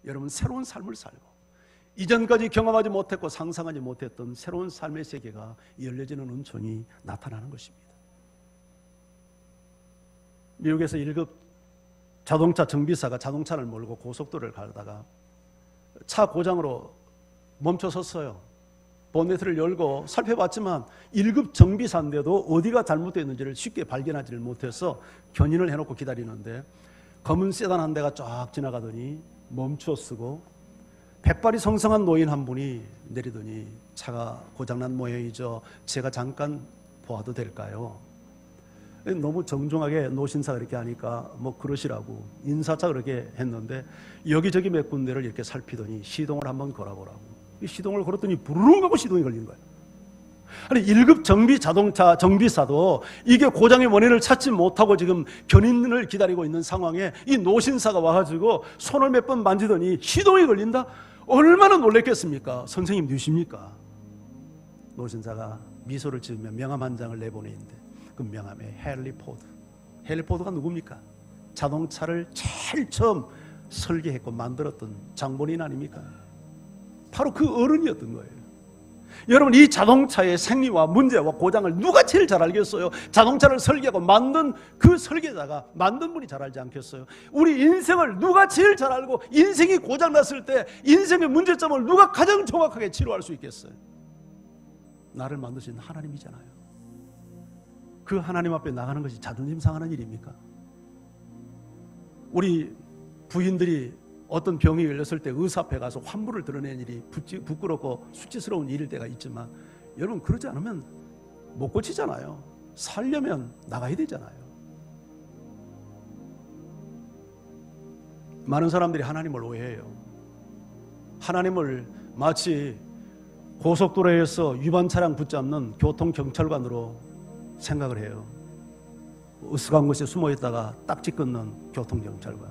여러분 새로운 삶을 살고 이전까지 경험하지 못했고 상상하지 못했던 새로운 삶의 세계가 열려지는 은총이 나타나는 것입니다. 미국에서 1급 자동차 정비사가 자동차를 몰고 고속도로를 가다가 차 고장으로 멈춰섰어요. 본네트를 열고 살펴봤지만 1급 정비사인데도 어디가 잘못되어 있는지를 쉽게 발견하지를 못해서 견인을 해놓고 기다리는데, 검은 세단 한 대가 쫙 지나가더니 멈추었고 백발이 성성한 노인 한 분이 내리더니 차가 고장난 모양이죠, 제가 잠깐 보아도 될까요? 너무 정중하게 노신사가 이렇게 하니까 뭐 그러시라고 인사차 그렇게 했는데, 여기저기 몇 군데를 이렇게 살피더니 시동을 한번 걸어보라고. 이 시동을 걸었더니 부르릉 하고 시동이 걸린 거예요. 아니 1급 자동차 정비사도 이게 고장의 원인을 찾지 못하고 지금 견인을 기다리고 있는 상황에 이 노신사가 와가지고 손을 몇 번 만지더니 시동이 걸린다? 얼마나 놀랬겠습니까? 선생님 누구십니까? 노신사가 미소를 지으며 명함 한 장을 내보내는데 그 명함에 헨리 포드. 헨리 포드가 누굽니까? 자동차를 제일 처음 설계했고 만들었던 장본인 아닙니까? 바로 그 어른이었던 거예요. 여러분, 이 자동차의 생리와 문제와 고장을 누가 제일 잘 알겠어요? 자동차를 설계하고 만든 그 설계자가, 만든 분이 잘 알지 않겠어요? 우리 인생을 누가 제일 잘 알고 인생이 고장났을 때 인생의 문제점을 누가 가장 정확하게 치료할 수 있겠어요? 나를 만드신 하나님이잖아요. 그 하나님 앞에 나가는 것이 자존심 상하는 일입니까? 우리 부인들이 어떤 병이 걸렸을 때 의사 앞에 가서 환부를 드러내는 일이 부끄럽고 수치스러운 일일 때가 있지만, 여러분 그러지 않으면 못 고치잖아요. 살려면 나가야 되잖아요. 많은 사람들이 하나님을 오해해요. 하나님을 마치 고속도로에서 위반 차량 붙잡는 교통경찰관으로 생각을 해요. 으스간 곳에 숨어 있다가 딱지 끊는 교통경찰관.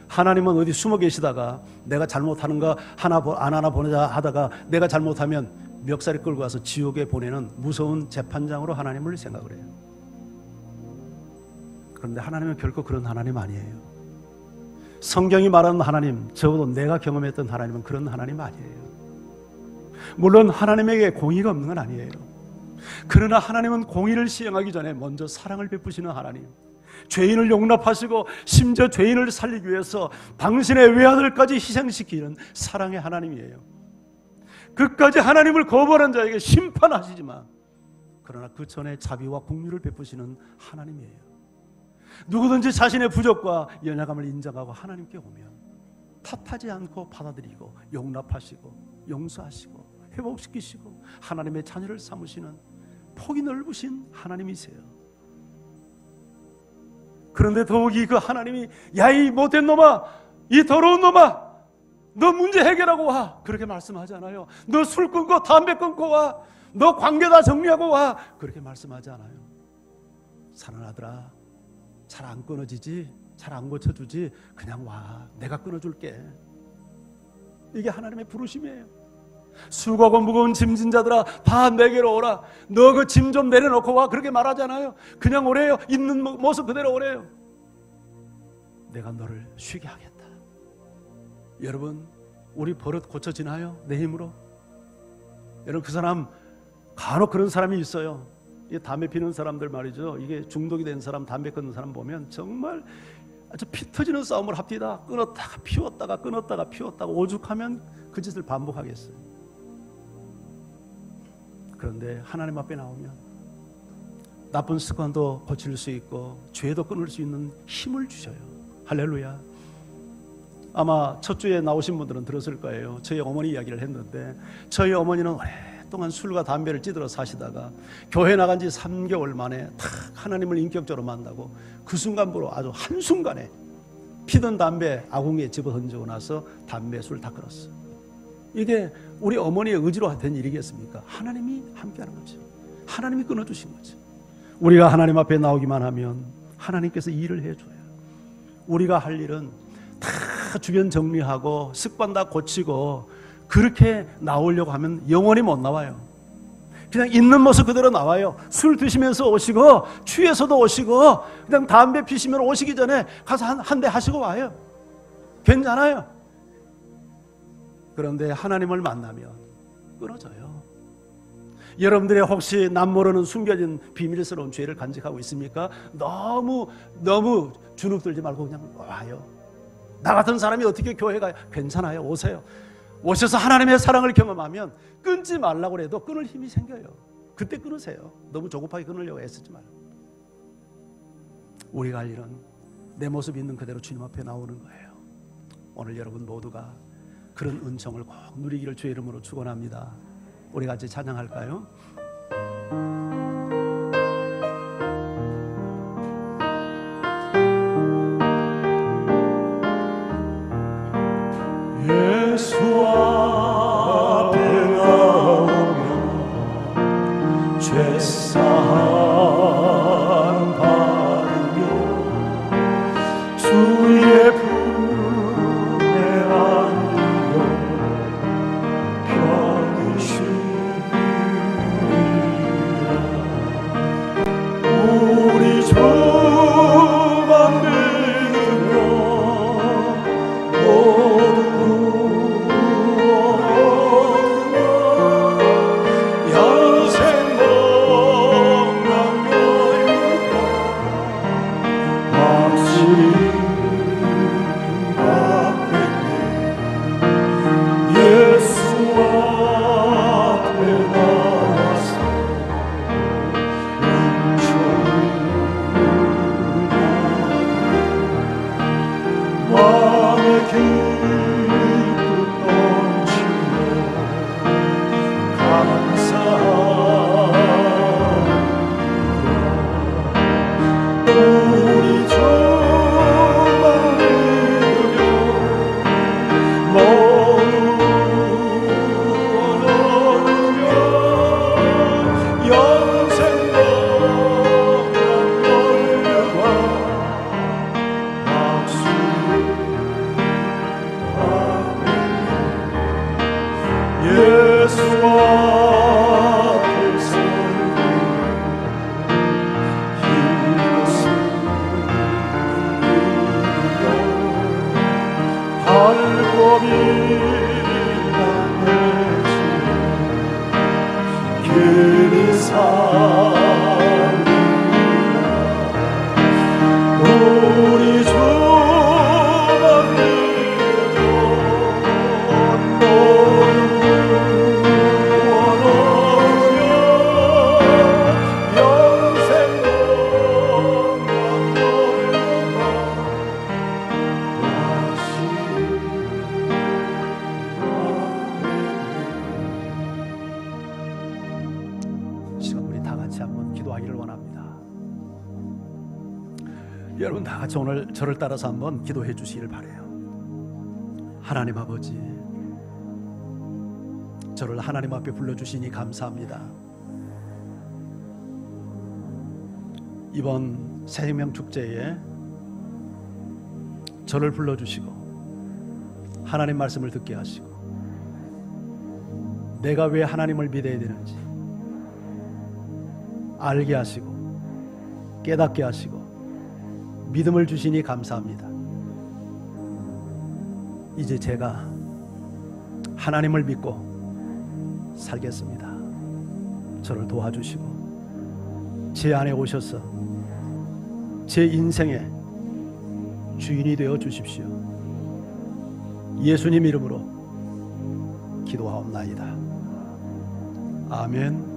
하나님은 어디 숨어 계시다가 내가 잘못하는가 안 하나 보내자 하다가 내가 잘못하면 멱살이 끌고 와서 지옥에 보내는 무서운 재판장으로 하나님을 생각을 해요. 그런데 하나님은 결코 그런 하나님 아니에요. 성경이 말하는 하나님, 적어도 내가 경험했던 하나님은 그런 하나님 아니에요. 물론 하나님에게 공의가 없는 건 아니에요. 그러나 하나님은 공의를 시행하기 전에 먼저 사랑을 베푸시는 하나님, 죄인을 용납하시고 심지어 죄인을 살리기 위해서 당신의 외아들까지 희생시키는 사랑의 하나님이에요. 끝까지 하나님을 거부하는 자에게 심판하시지만, 그러나 그 전에 자비와 공유를 베푸시는 하나님이에요. 누구든지 자신의 부족과 연약함을 인정하고 하나님께 오면 탓하지 않고 받아들이고 용납하시고 용서하시고 회복시키시고 하나님의 자녀를 삼으시는 폭이 넓으신 하나님이세요. 그런데 더욱이 그 하나님이 야, 이 못된 놈아, 이 더러운 놈아, 너 문제 해결하고 와, 그렇게 말씀하지 않아요. 너 술 끊고 담배 끊고 와, 너 관계 다 정리하고 와, 그렇게 말씀하지 않아요. 사랑하는 아들아, 잘 안 끊어지지, 잘 안 고쳐주지, 그냥 와, 내가 끊어줄게. 이게 하나님의 부르심이에요. 수고하고 무거운 짐진 자들아 다 내게로 오라. 너 그 짐 좀 내려놓고 와, 그렇게 말하잖아요. 그냥 오래요. 있는 모습 그대로 오래요. 내가 너를 쉬게 하겠다. 여러분, 우리 버릇 고쳐지나요? 내 힘으로? 여러분, 그 사람 간혹 그런 사람이 있어요. 이 담배 피는 사람들 말이죠. 이게 중독이 된 사람, 담배 끊는 사람 보면 정말 아주 피 터지는 싸움을 합디다. 끊었다가 피웠다가 끊었다가 피웠다가 오죽하면 그 짓을 반복하겠어요. 그런데 하나님 앞에 나오면 나쁜 습관도 고칠 수 있고 죄도 끊을 수 있는 힘을 주셔요. 할렐루야. 아마 첫 주에 나오신 분들은 들었을 거예요. 저희 어머니 이야기를 했는데, 저희 어머니는 오랫동안 술과 담배를 찌들어 사시다가 교회 나간 지 3개월 만에 탁 하나님을 인격적으로 만나고 그 순간부로 아주 한순간에 피던 담배 아궁이에 집어 던지고 나서 담배 술 다 끊었어요. 이게 우리 어머니의 의지로 된 일이겠습니까? 하나님이 함께하는 거죠. 하나님이 끊어주신 거죠. 우리가 하나님 앞에 나오기만 하면 하나님께서 일을 해줘요. 우리가 할 일은 다 주변 정리하고 습관 다 고치고 그렇게 나오려고 하면 영원히 못 나와요. 그냥 있는 모습 그대로 나와요. 술 드시면서 오시고 취해서도 오시고 그냥 담배 피시면 오시기 전에 가서 한 대 하시고 와요. 괜찮아요. 그런데 하나님을 만나면 끊어져요. 여러분들의 혹시 남 모르는 숨겨진 비밀스러운 죄를 간직하고 있습니까? 너무 주눅들지 말고 그냥 와요. 나 같은 사람이 어떻게 교회 가요? 괜찮아요. 오세요. 오셔서 하나님의 사랑을 경험하면 끊지 말라고 해도 끊을 힘이 생겨요. 그때 끊으세요. 너무 조급하게 끊으려고 애쓰지 말고. 우리가 할 일은 내 모습 있는 그대로 주님 앞에 나오는 거예요. 오늘 여러분 모두가 그런 은총을 꼭 누리기를 주의 이름으로 축원합니다. 우리 같이 찬양할까요? 예수 앞에 나오면 죄사함 받으며 주의 품에 안기며 편히 쉬리라. 기쁨 넘치며 감사하노라. 우리 주만 믿으며 모두 얻으며 영생과 열과 박수 예수와 발굽이 나네지 길이 살리라. 우리 주만 믿으며 모두 얻으며 영생과 시간 우리 다 같이 한번 기도하기를 원합니다. 여러분 다 같이 오늘 저를 따라서 한번 기도해 주시기를 바라요. 하나님 아버지, 저를 하나님 앞에 불러주시니 감사합니다. 이번 새생명 축제에 저를 불러주시고 하나님 말씀을 듣게 하시고 내가 왜 하나님을 믿어야 되는지 알게 하시고 깨닫게 하시고 믿음을 주시니 감사합니다. 이제 제가 하나님을 믿고 살겠습니다. 저를 도와주시고 제 안에 오셔서 제 인생의 주인이 되어 주십시오. 예수님 이름으로 기도하옵나이다. 아멘.